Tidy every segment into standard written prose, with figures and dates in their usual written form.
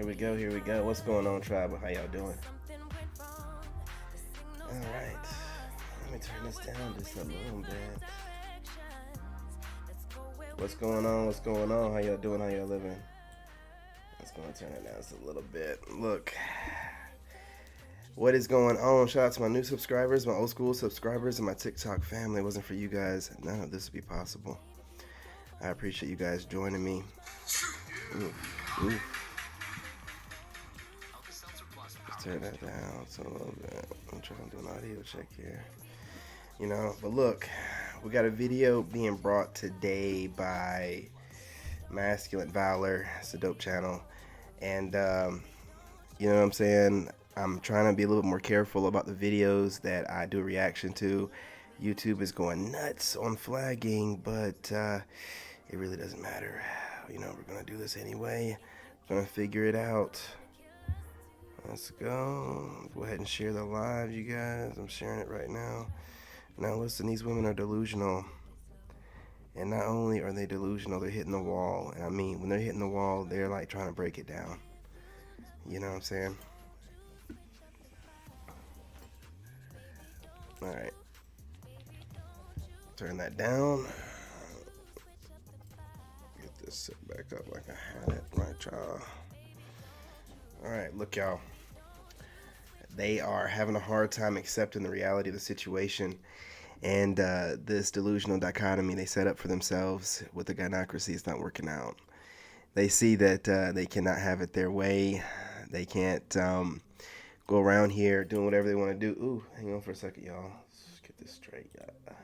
we go, here we go. What's going on, tribe? How y'all doing? Alright. Let me turn this down just a little bit. What's going on? What's going on? How y'all doing? How y'all living? Let's go and turn it down just a little bit. Look. What is going on? Shout out to my new subscribers, my old school subscribers, and my TikTok family. If it wasn't for you guys, none of this would be possible. I appreciate you guys joining me. Oof. Let's turn that down just a little bit. I'm trying to do an audio check here. You know, but look, we got a video being brought today by Masculine Valor. It's a dope channel. And, you know what I'm saying? I'm trying to be a little bit more careful about the videos that I do a reaction to. YouTube is going nuts on flagging, but it really doesn't matter. You know, we're going to do this anyway. We're going to figure it out. Let's go. Go ahead and share the live, you guys. I'm sharing it right now. Now listen, these women are delusional. And not only are they delusional, they're hitting the wall. And I mean, when they're hitting the wall, they're like trying to break it down. You know what I'm saying? Alright. Turn that down. Get this set back up like I had it. Right, y'all. Alright, look, y'all. They are having a hard time accepting the reality of the situation. And this delusional dichotomy they set up for themselves with the gynocracy is not working out. They see that they cannot have it their way. They can't go around here doing whatever they want to do. Ooh, hang on for a second, y'all. Let's get this straight, y'all.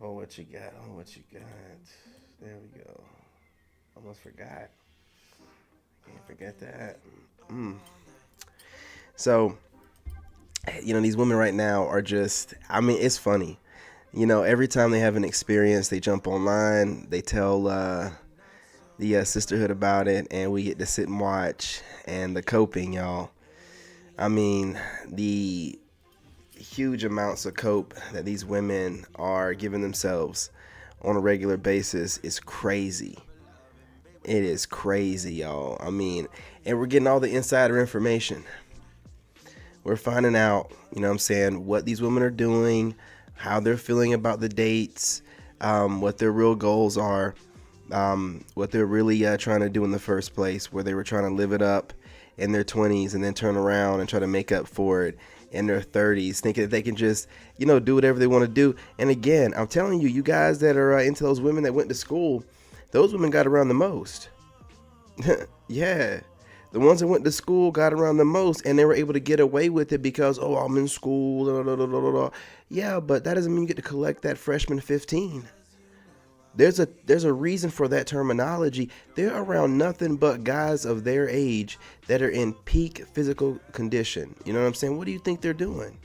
Oh, what you got? Oh, what you got? There we go. Almost forgot. Can't forget that. So, you know, these women right now are just, I mean, it's funny. You know, every time they have an experience, they jump online, they tell the sisterhood about it, and we get to sit and watch. And the coping, y'all. I mean, the huge amounts of cope that these women are giving themselves on a regular basis is crazy. It is crazy, y'all. I mean, and we're getting all the insider information. We're finding out, you know what I'm saying, what these women are doing, how they're feeling about the dates, what their real goals are, what they're really trying to do in the first place, where they were trying to live it up in their 20s and then turn around and try to make up for it in their 30s, thinking that they can just, you know, do whatever they want to do. And again, I'm telling you, you guys that are into those women that went to school, those women got around the most. Yeah. The ones that went to school got around the most, and they were able to get away with it because, oh, I'm in school. Blah, blah, blah, blah, blah. Yeah, but that doesn't mean you get to collect that freshman 15. There's a reason for that terminology. They're around nothing but guys of their age that are in peak physical condition. You know what I'm saying? What do you think they're doing?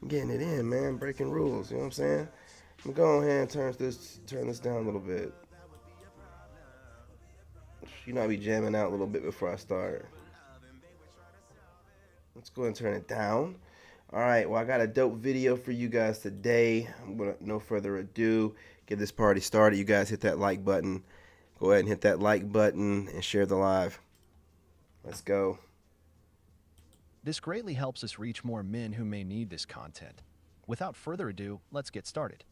Getting it in, man. Breaking rules. You know what I'm saying? I'm going to go ahead and turn this down a little bit. You know, I'll be jamming out a little bit before I start. Let's go ahead and turn it down. All right, well, I got a dope video for you guys today. I'm going to, no further ado, get this party started. You guys hit that like button. Go ahead and hit that like button and share the live. Let's go. This greatly helps us reach more men who may need this content. Without further ado, let's get started.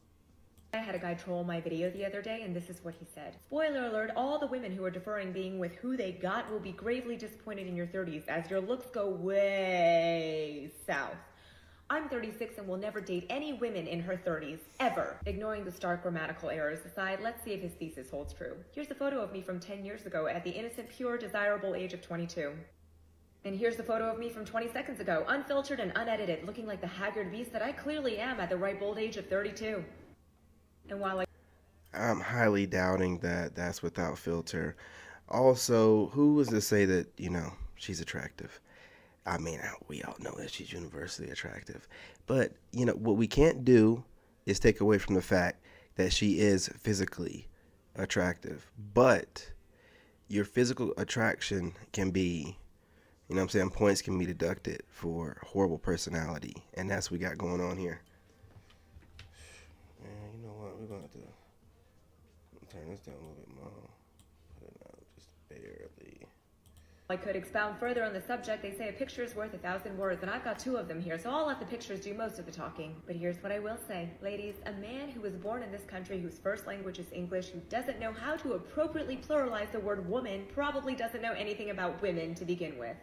I had a guy troll my video the other day, and this is what he said. Spoiler alert, all the women who are deferring being with who they got will be gravely disappointed in your 30s as your looks go way south. I'm 36 and will never date any women in her 30s, ever. Ignoring the stark grammatical errors aside, let's see if his thesis holds true. Here's a photo of me from 10 years ago at the innocent, pure, desirable age of 22. And here's the photo of me from 20 seconds ago, unfiltered and unedited, looking like the haggard beast that I clearly am at the ripe old age of 32. And while I'm highly doubting that that's without filter. Also, who was to say that, you know, she's attractive? I mean, we all know that she's universally attractive. But, you know, what we can't do is take away from the fact that she is physically attractive. But your physical attraction can be, you know what I'm saying, points can be deducted for horrible personality. And that's what we got going on here. Man, you know what? We're going to have to turn this down a little bit more. Put it out just bare. I could expound further on the subject. They say a picture is worth 1,000 words, and I've got 2 of them here, so I'll let the pictures do most of the talking. But here's what I will say. Ladies, a man who was born in this country, whose first language is English, who doesn't know how to appropriately pluralize the word woman, probably doesn't know anything about women to begin with.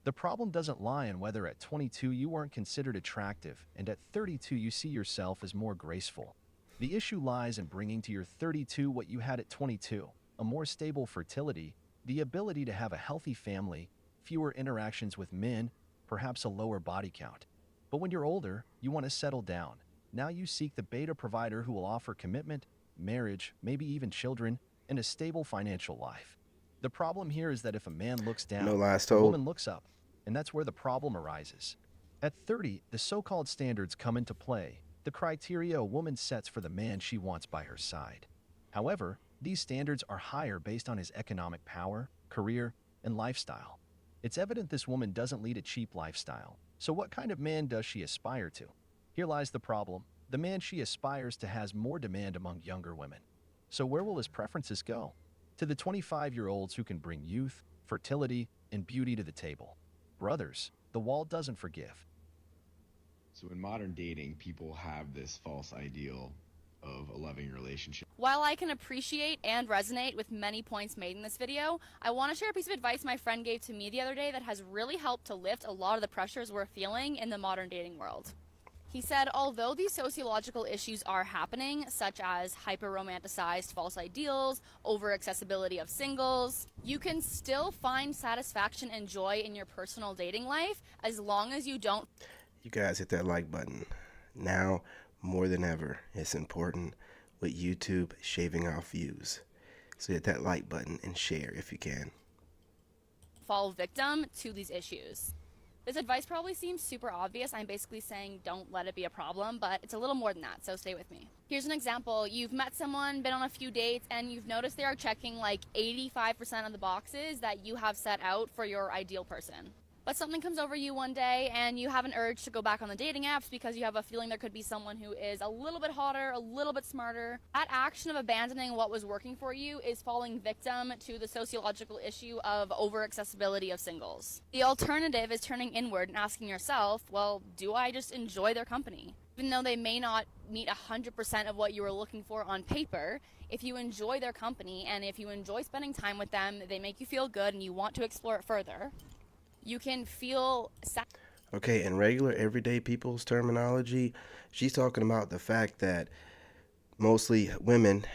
The problem doesn't lie in whether at 22 you weren't considered attractive and at 32 you see yourself as more graceful. The issue lies in bringing to your 32 what you had at 22, a more stable fertility, the ability to have a healthy family, fewer interactions with men, perhaps a lower body count. But when you're older, you want to settle down. Now you seek the beta provider who will offer commitment, marriage, maybe even children, and a stable financial life. The problem here is that if a man looks down, No lies a told. woman looks up, and that's where the problem arises. At 30, the so-called standards come into play, the criteria a woman sets for the man she wants by her side. However, these standards are higher based on his economic power, career, and lifestyle. It's evident this woman doesn't lead a cheap lifestyle. So what kind of man does she aspire to? Here lies the problem. The man she aspires to has more demand among younger women. So where will his preferences go? To the 25-year-olds who can bring youth, fertility, and beauty to the table. Brothers, the wall doesn't forgive. So in modern dating, people have this false ideal of a loving relationship. While I can appreciate and resonate with many points made in this video, I want to share a piece of advice my friend gave to me the other day that has really helped to lift a lot of the pressures we're feeling in the modern dating world. He said, although these sociological issues are happening, such as hyper-romanticized false ideals, over-accessibility of singles, you can still find satisfaction and joy in your personal dating life as long as you don't. You guys hit that like button. Now, more than ever, it's important with YouTube shaving off views. So hit that like button and share if you can. Fall victim to these issues. This advice probably seems super obvious. I'm basically saying don't let it be a problem, but it's a little more than that, so stay with me. Here's an example. You've met someone, been on a few dates, and you've noticed they are checking like 85% of the boxes that you have set out for your ideal person. But something comes over you one day and you have an urge to go back on the dating apps because you have a feeling there could be someone who is a little bit hotter, a little bit smarter. That action of abandoning what was working for you is falling victim to the sociological issue of over-accessibility of singles. The alternative is turning inward and asking yourself, well, do I just enjoy their company? Even though they may not meet 100% of what you were looking for on paper, if you enjoy their company and if you enjoy spending time with them, they make you feel good and you want to explore it further, you can feel Okay, in regular everyday people's terminology, she's talking about the fact that mostly women,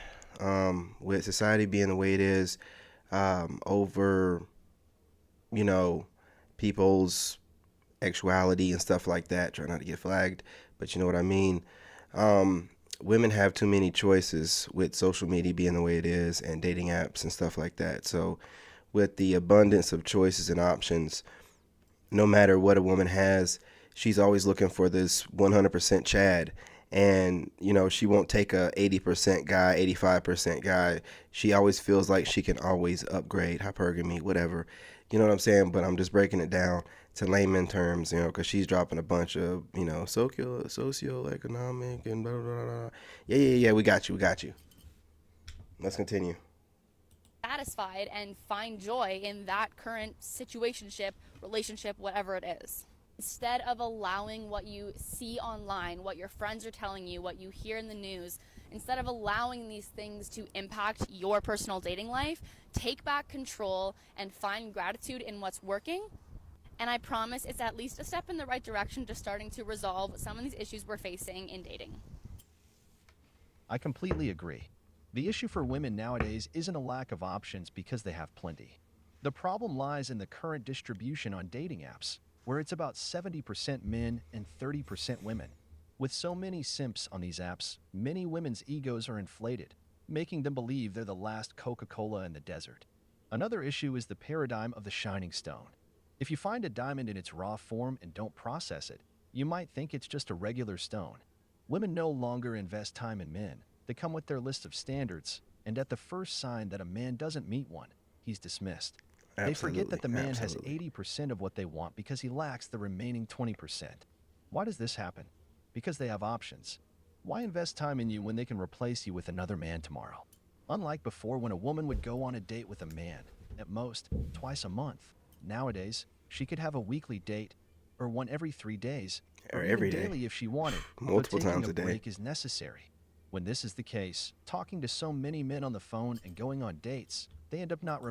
with society being the way it is, over, people's sexuality and stuff like that. Try not to get flagged, but you know what I mean. Women have too many choices with social media being the way it is and dating apps and stuff like that. So with the abundance of choices and options, no matter what a woman has, she's always looking for this 100% Chad. And, she won't take a 80% guy, 85% guy. She always feels like she can always upgrade, hypergamy, whatever. You know what I'm saying? But I'm just breaking it down to layman terms, because she's dropping a bunch of, socioeconomic and blah, blah, blah, blah. Yeah, we got you. Let's continue. satisfied and find joy in that current situationship, relationship, whatever it is. Instead of allowing what you see online, what your friends are telling you, what you hear in the news, instead of allowing these things to impact your personal dating life, take back control and find gratitude in what's working. And I promise it's at least a step in the right direction to starting to resolve some of these issues we're facing in dating. I completely agree. The issue for women nowadays isn't a lack of options because they have plenty. The problem lies in the current distribution on dating apps, where it's about 70% men and 30% women. With so many simps on these apps, many women's egos are inflated, making them believe they're the last Coca-Cola in the desert. Another issue is the paradigm of the shining stone. If you find a diamond in its raw form and don't process it, you might think it's just a regular stone. Women no longer invest time in men. They come with their list of standards, and at the first sign that a man doesn't meet one, he's dismissed. They forget that the man has 80% of what they want because he lacks the remaining 20%. Why does this happen? Because they have options. Why invest time in you when they can replace you with another man tomorrow? Unlike before, when a woman would go on a date with a man, at most twice a month. Nowadays, she could have a weekly date, or one every 3 days, or Or even every day. daily if she wanted, Multiple but taking times a a day. break is necessary. When this is the case, talking to so many men on the phone and going on dates, they end up not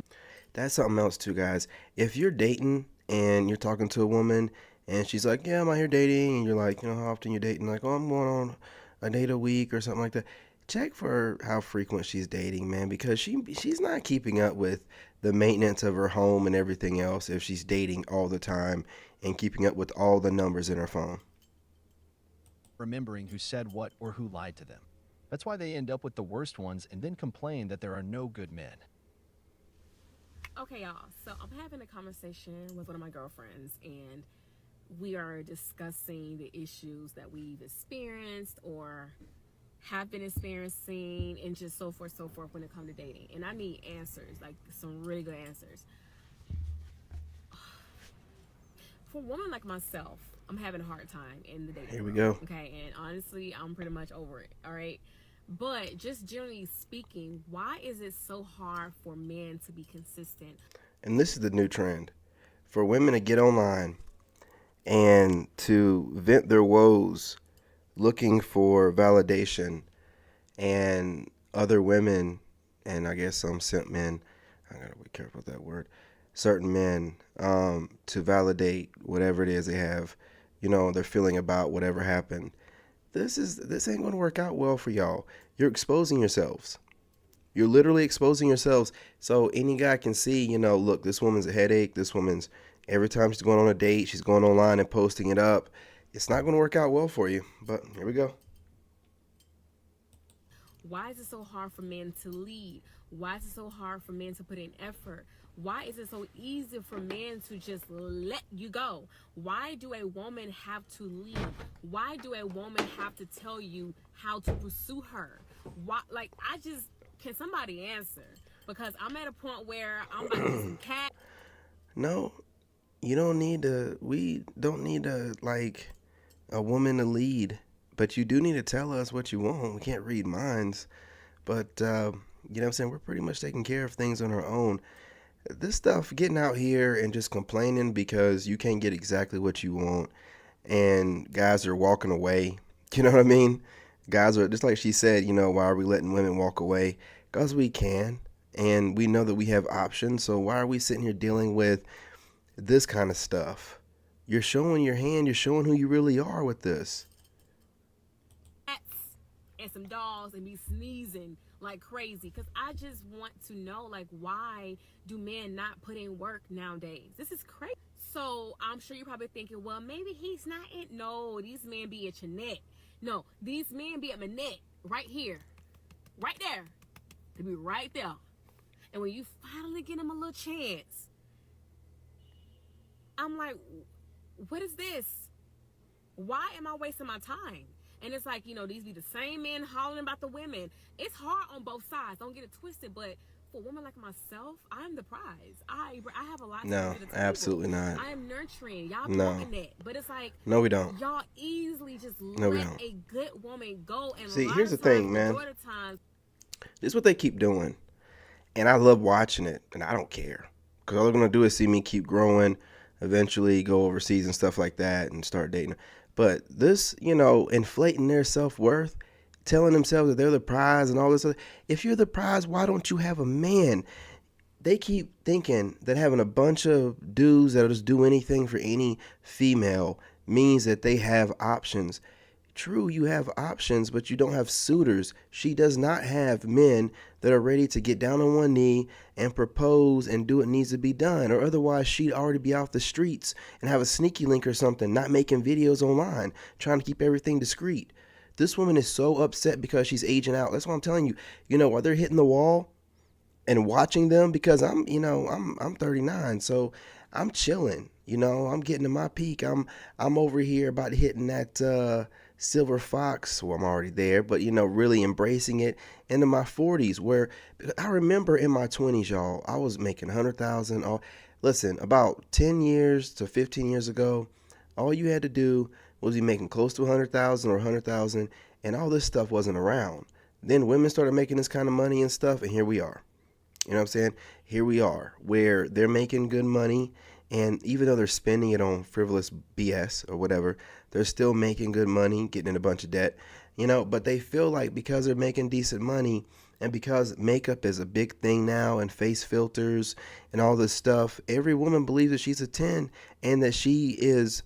That's something else too, guys. If you're dating and you're talking to a woman and she's like, "Yeah, I'm out here dating," and you're like, "How often you dating?" Like, "Oh, I'm going on a date a week or something like that." Check for how frequent she's dating, man, because she's not keeping up with the maintenance of her home and everything else if she's dating all the time and keeping up with all the numbers in her phone. remembering who said what or who lied to them. That's why they end up with the worst ones and then complain that there are no good men. Okay, y'all. So I'm having a conversation with one of my girlfriends, and we are discussing the issues that we've experienced or have been experiencing, and just so forth when it comes to dating. And I need answers, like some really good answers. For a woman like myself, I'm having a hard time in the dating Here we world, go. okay, and honestly, I'm pretty much over it. All right. But just generally speaking, why is it so hard for men to be consistent? And this is the new trend for women to get online and to vent their woes looking for validation, and other women, and I guess some simp men, I gotta be careful with that word, certain men, to validate whatever it is they have, they're feeling about whatever happened. This ain't gonna work out well for y'all. You're exposing yourselves. You're literally exposing yourselves. So any guy can see, look, this woman's a headache. This woman's, every time she's going on a date, she's going online and posting it up. It's not going to work out well for you. But here we go. Why is it so hard for men to lead? Why is it so hard for men to put in effort? Why is it so easy for men to just let you go? Why do a woman have to lead? Why do a woman have to tell you how to pursue her? Why, can somebody answer? Because I'm at a point where I'm about to get some cat. No, you don't need to. We don't need a woman to lead, but you do need to tell us what you want. We can't read minds, but you know what I'm saying? We're pretty much taking care of things on our own. This stuff, getting out here and just complaining because you can't get exactly what you want, and guys are walking away. You know what I mean? Guys are, just like she said, why are we letting women walk away? Because we can, and we know that we have options. So why are we sitting here dealing with this kind of stuff? You're showing your hand. You're showing who you really are with this. And some dolls and be sneezing like crazy, because I just want to know, like, why do men not put in work nowadays? This is crazy. So I'm sure you're probably thinking, well, maybe he's not in. No, these men be at your neck. No, these men be at my neck, right here, right there. They be right there. And when you finally get them a little chance, I'm like, what is this? Why am I wasting my time? And it's like, these be the same men hollering about the women. It's hard on both sides. Don't get it twisted. But for a woman like myself, I'm the prize. I have a lot to No, do to the table. absolutely not. I am nurturing. Y'all be No. walking that. But it's like, No, we don't. y'all easily just No, we let don't. a good woman go. And See, a lot here's of the thing, times, man. majority of the times, This is what they keep doing, and I love watching it, and I don't care, because all they're gonna do is see me keep growing, eventually go overseas and stuff like that, and start dating. But this, inflating their self-worth, telling themselves that they're the prize and all this other. If you're the prize, why don't you have a man? They keep thinking that having a bunch of dudes that'll just do anything for any female means that they have options. True, you have options, but you don't have suitors. She does not have men that are ready to get down on one knee and propose and do what needs to be done, or otherwise she'd already be off the streets and have a sneaky link or something, not making videos online, trying to keep everything discreet. This woman is so upset because she's aging out. That's what I'm telling you. While they're hitting the wall and watching them, because I'm 39, so I'm chilling. I'm getting to my peak. I'm over here about hitting that silver fox. Well, I'm already there, but really embracing it into my 40s, where I remember in my 20s, y'all, I was making 100,000. Listen, about 10 years to 15 years ago, all you had to do was be making close to 100,000 or 100,000, and all this stuff wasn't around. Then women started making this kind of money and stuff, and here we are. You know what I'm saying? Here we are, where they're making good money, and even though they're spending it on frivolous BS or whatever, they're still making good money, getting in a bunch of debt, but they feel like because they're making decent money and because makeup is a big thing now and face filters and all this stuff, every woman believes that she's a 10 and that she is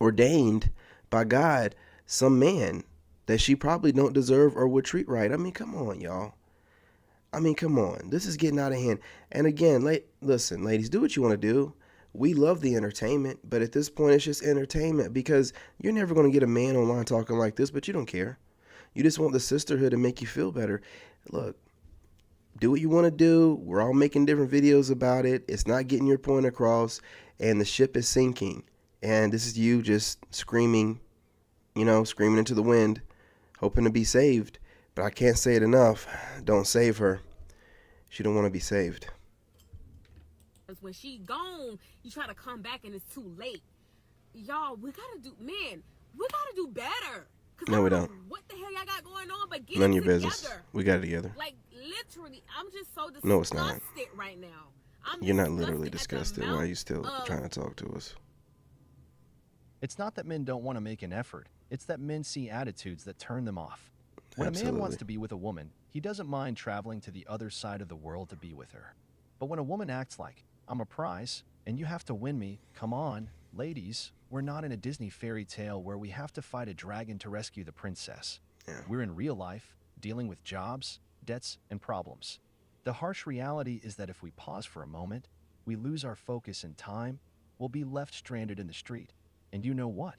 ordained by God, some man that she probably don't deserve or would treat right. I mean, come on, y'all. Come on. This is getting out of hand. And again, listen, ladies, do what you want to do. We love the entertainment, but at this point, it's just entertainment because you're never going to get a man online talking like this, but you don't care. You just want the sisterhood to make you feel better. Look, do what you want to do. We're all making different videos about it. It's not getting your point across, and the ship is sinking. And this is you just screaming, screaming into the wind, hoping to be saved. But I can't say it enough. Don't save her. She don't want to be saved. When she gone, you try to come back and it's too late. Y'all, we gotta do better. No, we don't. What the hell y'all got going on? But get None of it your together. business. We got it together. Like, literally, I'm just so disgusted No, it's not. right now. You're not literally disgusted. Why are you still of trying to talk to us? It's not that men don't want to make an effort. It's that men see attitudes that turn them off. When a man Absolutely. wants to be with a woman, he doesn't mind traveling to the other side of the world to be with her. But when a woman acts like, I'm a prize, and you have to win me, come on, ladies, we're not in a Disney fairy tale where we have to fight a dragon to rescue the princess. Yeah. We're in real life, dealing with jobs, debts, and problems. The harsh reality is that if we pause for a moment, we lose our focus and time, we'll be left stranded in the street. And you know what?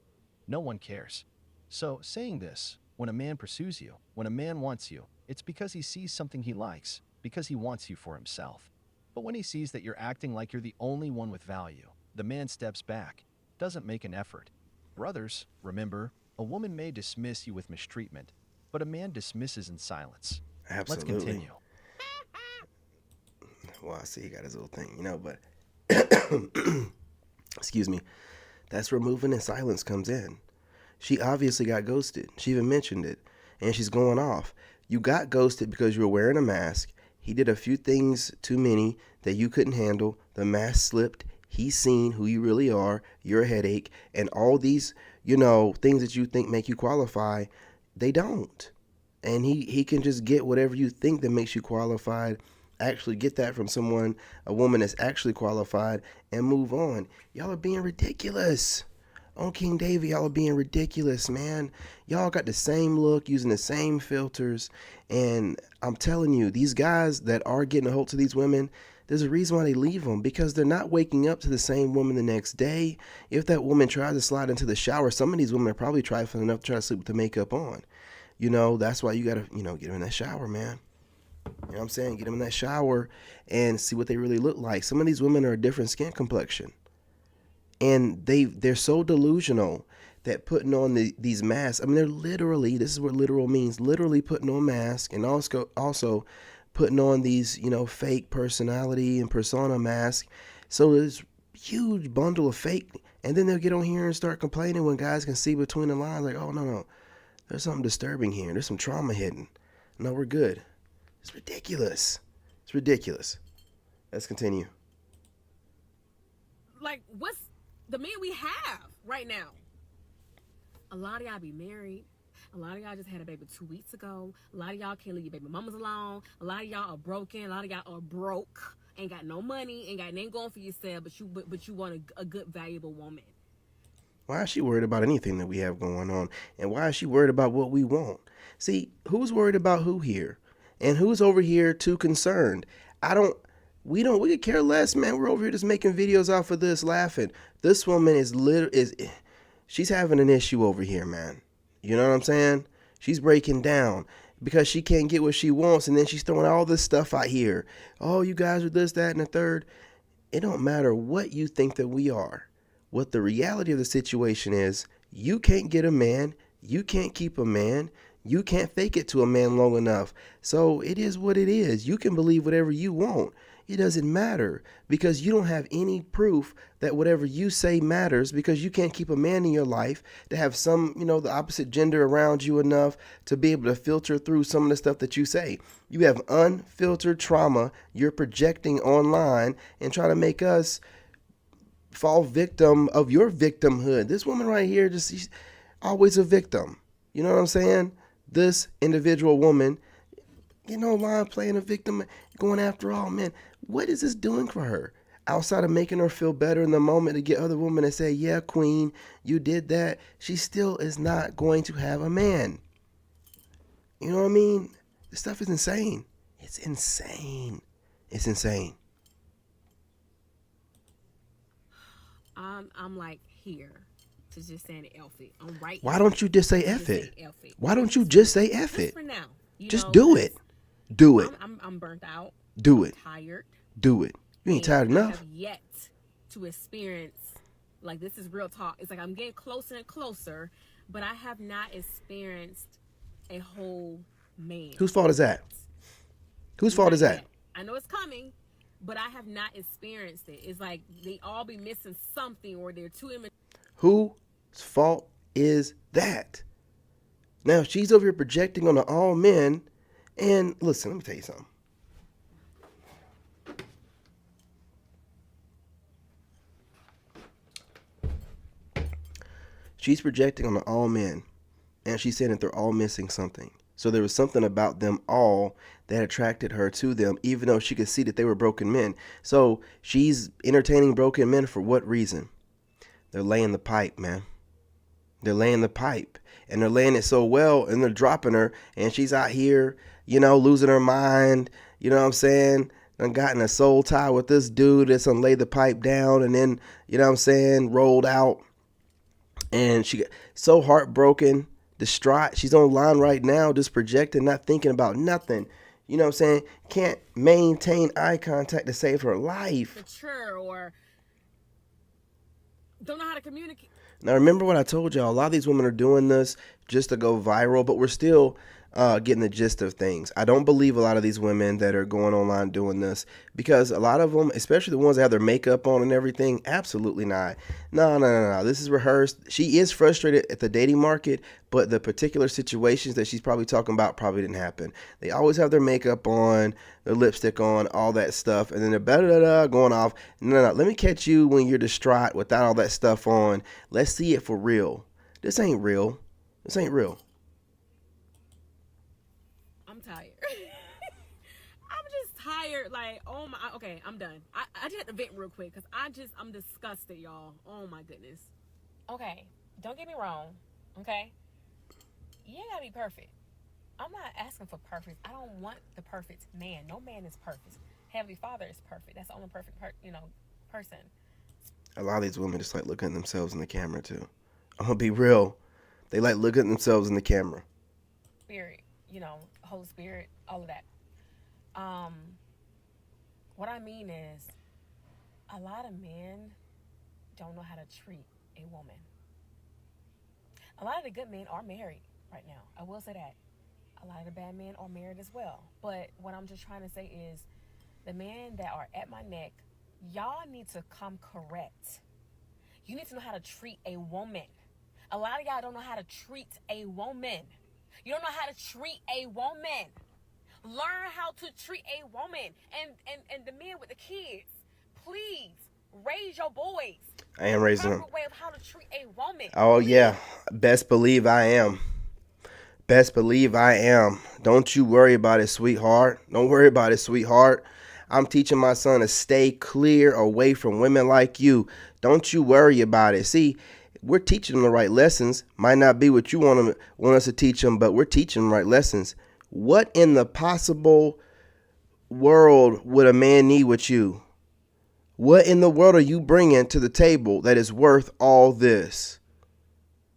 No one cares. So, saying this, when a man pursues you, when a man wants you, it's because he sees something he likes, because he wants you for himself. But when he sees that you're acting like you're the only one with value, the man steps back, doesn't make an effort. Brothers, remember, a woman may dismiss you with mistreatment, but a man dismisses in silence. Absolutely. Let's continue. Well, I see he got his little thing, but excuse me. That's where moving in silence comes in. She obviously got ghosted. She even mentioned it. And she's going off. You got ghosted because you were wearing a mask. He did a few things too many that you couldn't handle. The mask slipped. He's seen who you really are. You're a headache. And all these, things that you think make you qualify, they don't. And he can just get whatever you think that makes you qualified. Actually get that from a woman that's actually qualified, and move on. Y'all are being ridiculous. On King David, y'all are being ridiculous, man. Y'all got the same look, using the same filters. And I'm telling you, these guys that are getting a hold to these women, there's a reason why they leave them, because they're not waking up to the same woman the next day. If that woman tries to slide into the shower, some of these women are probably trifling enough to try to sleep with the makeup on. That's why you got to, get them in that shower, man. You know what I'm saying? Get them in that shower and see what they really look like. Some of these women are a different skin complexion. And they're so delusional that putting on these masks, they're literally, this is what literal means, literally putting on masks, and also putting on these, fake personality and persona masks. So there's huge bundle of fake. And then they'll get on here and start complaining when guys can see between the lines, like, oh, no, there's something disturbing here. There's some trauma hidden. No, we're good. It's ridiculous. It's ridiculous. Let's continue. Like, what's the men we have right now? A lot of y'all be married. A lot of y'all just had a baby 2 weeks ago. A lot of y'all can't leave your baby mamas alone. A lot of y'all are broken. A lot of y'all are broke. Ain't got no money. Ain't got nothing going for yourself. But you want a good, valuable woman. Why is she worried about anything that we have going on? And why is she worried about what we want? See, who's worried about who here? And who's over here too concerned? We could care less, man. We're over here just making videos off of this, laughing. This woman she's having an issue over here, man. You know what I'm saying? She's breaking down because she can't get what she wants, and then she's throwing all this stuff out here. Oh, you guys are this, that, and the third. It don't matter what you think that we are. What the reality of the situation is, you can't get a man. You can't keep a man. You can't fake it to a man long enough. So it is what it is. You can believe whatever you want. It doesn't matter because you don't have any proof that whatever you say matters, because you can't keep a man in your life to have some, the opposite gender around you enough to be able to filter through some of the stuff that you say. You have unfiltered trauma you're projecting online and trying to make us fall victim of your victimhood. This woman right here, she's always a victim. You know what I'm saying? This individual woman, line playing a victim, going after all men. What is this doing for her? Outside of making her feel better in the moment to get other women to say, yeah, queen, you did that, she still is not going to have a man. You know what I mean? This stuff is insane. It's insane. It's insane. I'm like here to just saying F it. I'm right. Why don't you just say F it? Why don't you just say F it? For now. Just do it. Do it. I'm burnt out. Do it. I'm tired. Do it. You ain't tired enough. I have yet to experience, like, this is real talk. It's like I'm getting closer and closer, but I have not experienced a whole man. Whose fault is that? Whose fault is that? I know it's coming, but I have not experienced it. It's like they all be missing something, or they're too immature. Whose fault is that? Now, she's over here projecting on all men. And listen, let me tell you something. She's projecting on all men. And she's saying that they're all missing something. So there was something about them all that attracted her to them, even though she could see that they were broken men. So she's entertaining broken men for what reason? They're laying the pipe, man. They're laying the pipe. And they're laying it so well, and they're dropping her. And she's out here, losing her mind. You know what I'm saying? Done gotten a soul tie with this dude that's done laid the pipe down and then, rolled out. And she got so heartbroken, distraught. She's online right now, just projecting, not thinking about nothing. You know what I'm saying? Can't maintain eye contact to save her life. Mature, or don't know how to communicate. Now, remember what I told y'all. A lot of these women are doing this just to go viral, but we're still getting the gist of things. I don't believe a lot of these women that are going online doing this, because a lot of them, especially the ones that have their makeup on and everything, absolutely not. No. This is rehearsed. She is frustrated at the dating market, but the particular situations that she's probably talking about probably didn't happen. They always have their makeup on, their lipstick on, all that stuff, and then they're going off. No. Let me catch you when you're distraught without all that stuff on. Let's see it for real. This ain't real. This ain't real. Tired. I'm just tired. Like, oh my, okay, I'm done. I just had to vent real quick because I'm disgusted, y'all. Oh my goodness. Okay, don't get me wrong. Okay, you ain't gotta be perfect. I'm not asking for perfect. I don't want the perfect man. No man is perfect. Heavenly Father is perfect. That's the only perfect person. A lot of these women just like looking at themselves in the camera too. I'm gonna be real. They like looking at themselves in the camera. Spirit, Holy Spirit, all of that. What I mean is, a lot of men don't know how to treat a woman. A lot of the good men are married right now. I will say that. A lot of the bad men are married as well. But what I'm just trying to say is, the men that are at my neck, y'all need to come correct. You need to know how to treat a woman. A lot of y'all don't know how to treat a woman. You don't know how to treat a woman. Learn how to treat a woman. And the men with the kids, please raise your boys. I am raising them. Way of how to treat a woman. Oh yeah, best believe I am. Best believe I am. Don't you worry about it, sweetheart. Don't worry about it, sweetheart. I'm teaching my son to stay clear away from women like you. Don't you worry about it. See, we're teaching them the right lessons. Might not be what you want us to teach them, but we're teaching them right lessons. What in the possible world would a man need with you? What in the world are you bringing to the table that is worth all this?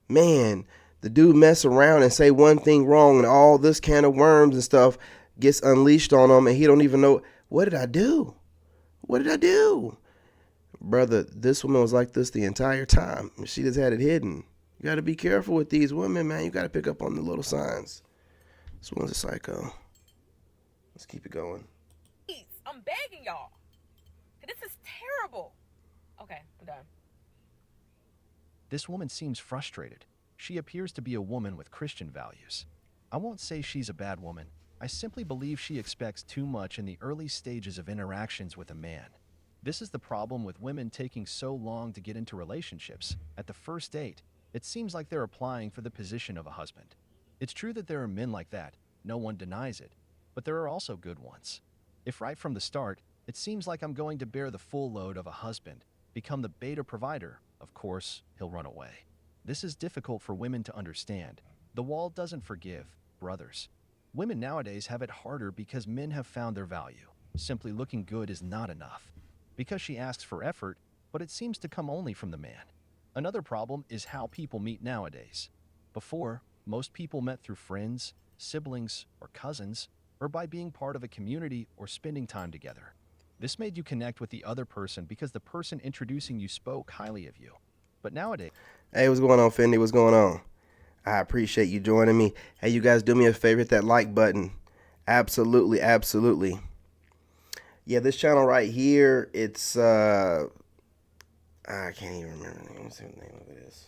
Man, the dude mess around and say one thing wrong and all this can of worms and stuff gets unleashed on him and he don't even know, what did I do? What did I do? Brother, this woman was like this the entire time. She just had it hidden. You got to be careful with these women, man. You got to pick up on the little signs. This one's a psycho. Let's keep it going. Please, I'm begging y'all. This is terrible. Okay, I'm done. This woman seems frustrated. She appears to be a woman with Christian values. I won't say she's a bad woman. I simply believe she expects too much in the early stages of interactions with a man. This is the problem with women taking so long to get into relationships. At the first date, it seems like they're applying for the position of a husband. It's true that there are men like that, no one denies it, but there are also good ones. If right from the start, it seems like I'm going to bear the full load of a husband, become the beta provider, of course, he'll run away. This is difficult for women to understand. The wall doesn't forgive, brothers. Women nowadays have it harder because men have found their value. Simply looking good is not enough. Because she asks for effort, but it seems to come only from the man. Another problem is how people meet nowadays. Before, most people met through friends, siblings, or cousins, or by being part of a community or spending time together. This made you connect with the other person because the person introducing you spoke highly of you. But nowadays... Hey, what's going on, Fendi? What's going on? I appreciate you joining me. Hey, you guys do me a favor, hit that like button. Absolutely, absolutely. Yeah, this channel right here, it's, I can't even remember the name. Let's see what the name of it is.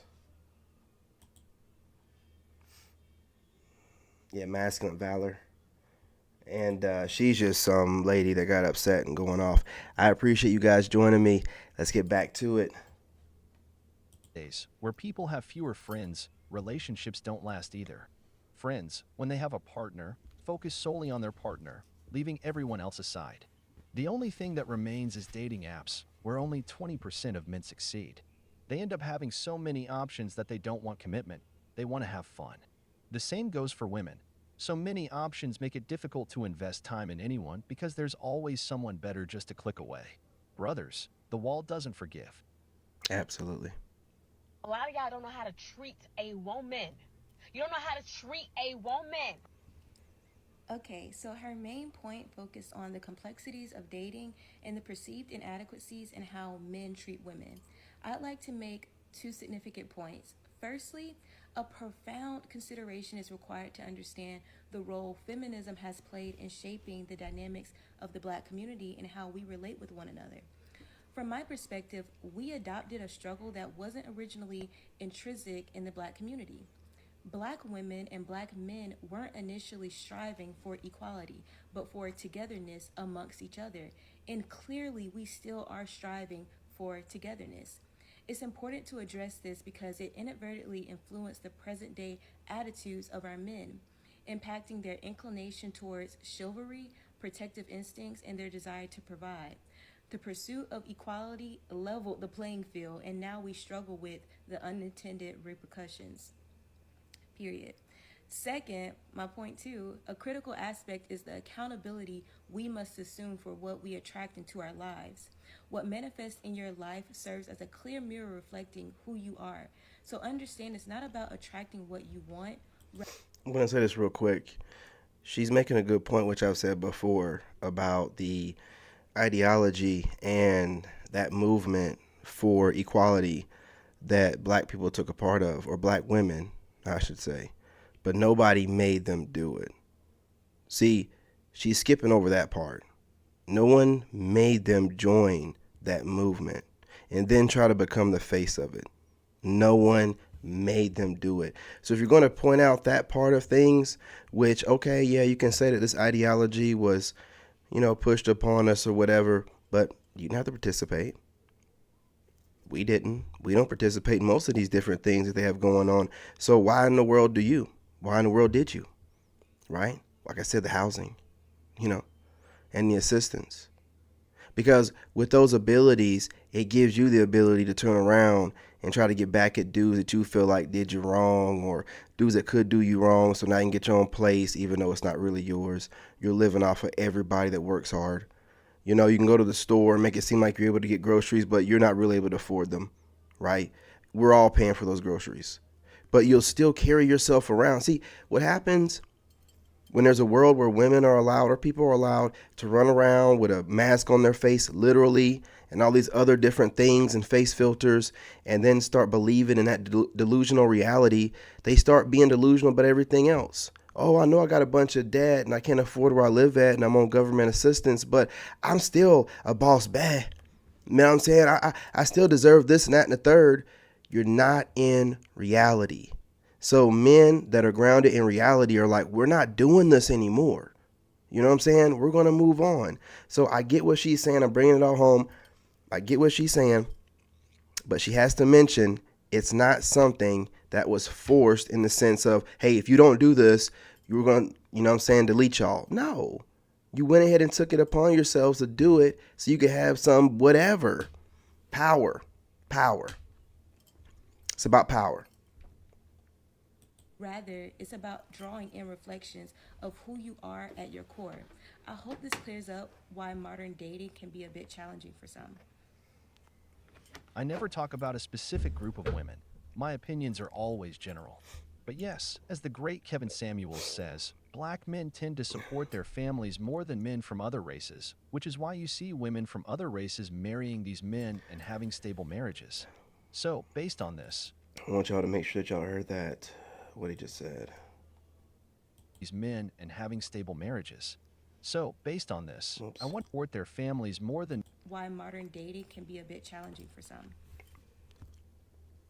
Yeah, Masculine Valor. And she's just some lady that got upset and going off. I appreciate you guys joining me. Let's get back to it. Where people have fewer friends, relationships don't last either. Friends, when they have a partner, focus solely on their partner, leaving everyone else aside. The only thing that remains is dating apps, where only 20% of men succeed. They end up having so many options that they don't want commitment. They want to have fun. The same goes for women. So many options make it difficult to invest time in anyone because there's always someone better just a click away. Brothers, the wall doesn't forgive. Absolutely. A lot of y'all don't know how to treat a woman. You don't know how to treat a woman. Okay, so her main point focused on the complexities of dating and the perceived inadequacies in how men treat women. I'd like to make two significant points. Firstly, a profound consideration is required to understand the role feminism has played in shaping the dynamics of the Black community and how we relate with one another. From my perspective, we adopted a struggle that wasn't originally intrinsic in the Black community. Black women and Black men weren't initially striving for equality, but for togetherness amongst each other. And clearly, we still are striving for togetherness. It's important to address this because it inadvertently influenced the present-day attitudes of our men, impacting their inclination towards chivalry, protective instincts, and their desire to provide. The pursuit of equality leveled the playing field, and now we struggle with the unintended repercussions. Period. Second, my point two, a critical aspect is the accountability we must assume for what we attract into our lives. What manifests in your life serves as a clear mirror reflecting who you are. So understand it's not about attracting what you want. I'm going to say this real quick. She's making a good point, which I've said before, about the ideology and that movement for equality that Black people took a part of, or Black women, I should say, but nobody made them do it. See, she's skipping over that part. No one made them join that movement and then try to become the face of it. No one made them do it. So if you're going to point out that part of things, which, okay, yeah, you can say that this ideology was, pushed upon us or whatever, but you didn't have to participate. We didn't. We don't participate in most of these different things that they have going on. So why in the world do you? Why in the world did you? Right? Like I said, the housing, and the assistance. Because with those abilities, it gives you the ability to turn around and try to get back at dudes that you feel like did you wrong, or dudes that could do you wrong, so now you can get your own place even though it's not really yours. You're living off of everybody that works hard. You can go to the store and make it seem like you're able to get groceries, but you're not really able to afford them, right? We're all paying for those groceries. But you'll still carry yourself around. See, what happens when there's a world where women are allowed, or people are allowed, to run around with a mask on their face, literally, and all these other different things and face filters, and then start believing in that delusional reality, they start being delusional about everything else. Oh, I know I got a bunch of debt and I can't afford where I live at and I'm on government assistance, but I'm still a boss bae. You know what I'm saying? I still deserve this and that and the third. You're not in reality. So men that are grounded in reality are like, we're not doing this anymore. You know what I'm saying? We're going to move on. So I get what she's saying. I'm bringing it all home. I get what she's saying. But she has to mention it's not something that was forced in the sense of, hey, if you don't do this, you're going to, you know what I'm saying, delete y'all. No. You went ahead and took it upon yourselves to do it so you could have some whatever. Power. Power. It's about power. Rather, it's about drawing in reflections of who you are at your core. I hope this clears up why modern dating can be a bit challenging for some. I never talk about a specific group of women. My opinions are always general. But yes, as the great Kevin Samuels says, black men tend to support their families more than men from other races, which is why you see women from other races marrying these men and having stable marriages. So, based on this, I want y'all to make sure that y'all heard that, what he just said. these men and having stable marriages. So, based on this, I want to support their families more than Why modern dating can be a bit challenging for some.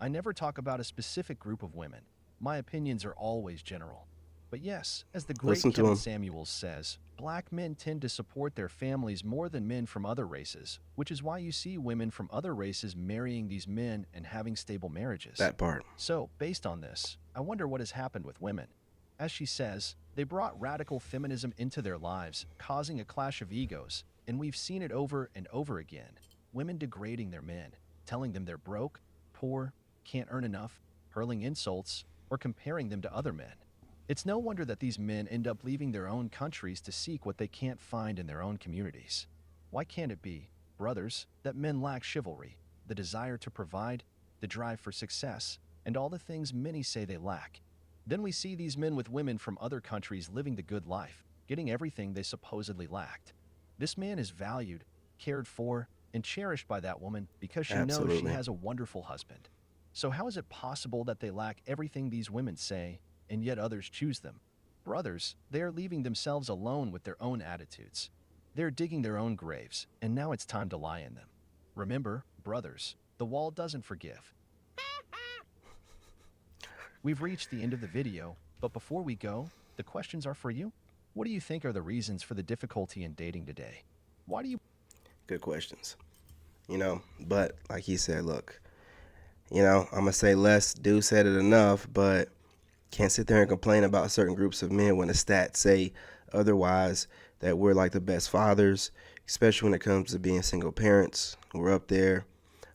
I never talk about a specific group of women. My opinions are always general. But yes, as the great Listen to Kevin him. Samuels says, black men tend to support their families more than men from other races, which is why you see women from other races marrying these men and having stable marriages. That part. So, based on this, I wonder what has happened with women. As she says, they brought radical feminism into their lives, causing a clash of egos, and we've seen it over and over again. Women degrading their men, telling them they're broke, poor, can't earn enough, hurling insults, or comparing them to other men. It's no wonder that these men end up leaving their own countries to seek what they can't find in their own communities. Why can't it be, brothers, that men lack chivalry, the desire to provide, the drive for success, and all the things many say they lack? Then we see these men with women from other countries living the good life, getting everything they supposedly lacked. This man is valued, cared for, and cherished by that woman because she knows she Absolutely. has a wonderful husband. So how is it possible that they lack everything these women say, and yet others choose them? Brothers, they are leaving themselves alone with their own attitudes. They're digging their own graves, and now it's time to lie in them. Remember, brothers, the wall doesn't forgive. We've reached the end of the video, but before we go, the questions are for you. What do you think are the reasons for the difficulty in dating today? Why do you... Good questions. You know, but like he said, look, you know, I'm going to say less. Dude said it enough, but can't sit there and complain about certain groups of men when the stats say otherwise, that we're like the best fathers, especially when it comes to being single parents. We're up there.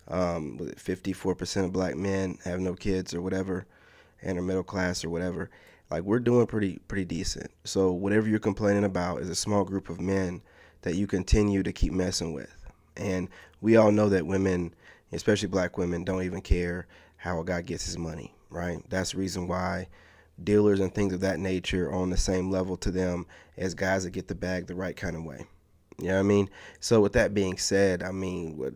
With 54% of black men have no kids or whatever, and are middle class or whatever. Like, we're doing pretty decent. So whatever you're complaining about is a small group of men that you continue to keep messing with. And we all know that women, especially black women, don't even care how a guy gets his money, right? That's the reason why dealers and things of that nature are on the same level to them as guys that get the bag the right kind of way. You know what I mean? So with that being said, I mean,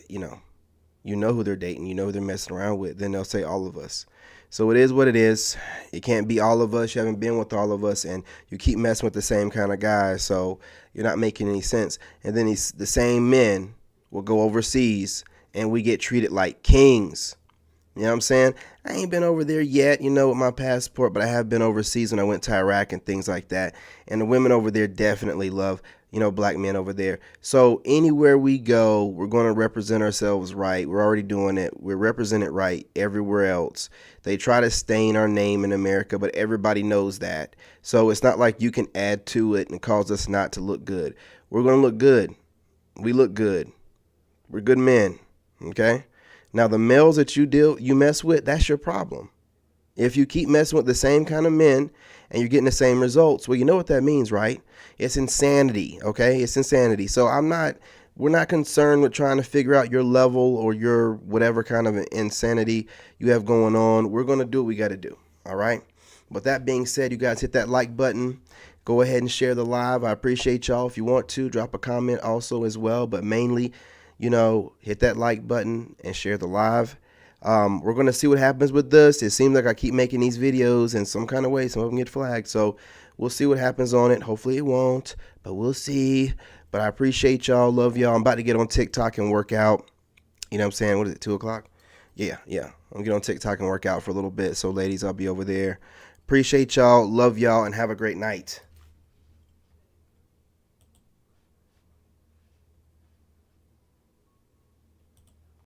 you know who they're dating, you know who they're messing around with, then they'll say all of us. So it is what it is. It can't be all of us. You haven't been with all of us, and you keep messing with the same kind of guys, so you're not making any sense. And then the same men will go overseas, and we get treated like kings. You know what I'm saying? I ain't been over there yet, with my passport, but I have been overseas when I went to Iraq and things like that. And the women over there definitely love, black men over there. So anywhere we go, we're going to represent ourselves right. We're already doing it. We're represented right everywhere else. They try to stain our name in America, but everybody knows that. So it's not like you can add to it and cause us not to look good. We're going to look good. We look good. We're good men. Okay? Now, the males that you mess with, that's your problem. If you keep messing with the same kind of men and you're getting the same results, well, you know what that means, right? It's insanity, okay? It's insanity. So we're not concerned with trying to figure out your level or your whatever kind of insanity you have going on. We're going to do what we got to do, all right? But that being said, you guys hit that like button. Go ahead and share the live. I appreciate y'all. If you want to, drop a comment also as well, but mainly, hit that like button and share the live. We're going to see what happens with this. It seems like I keep making these videos in some kind of way. Some of them get flagged. So we'll see what happens on it. Hopefully it won't, but we'll see. But I appreciate y'all. Love y'all. I'm about to get on TikTok and work out. You know what I'm saying? What is it, 2 o'clock? Yeah. I'm going to get on TikTok and work out for a little bit. So ladies, I'll be over there. Appreciate y'all. Love y'all and have a great night.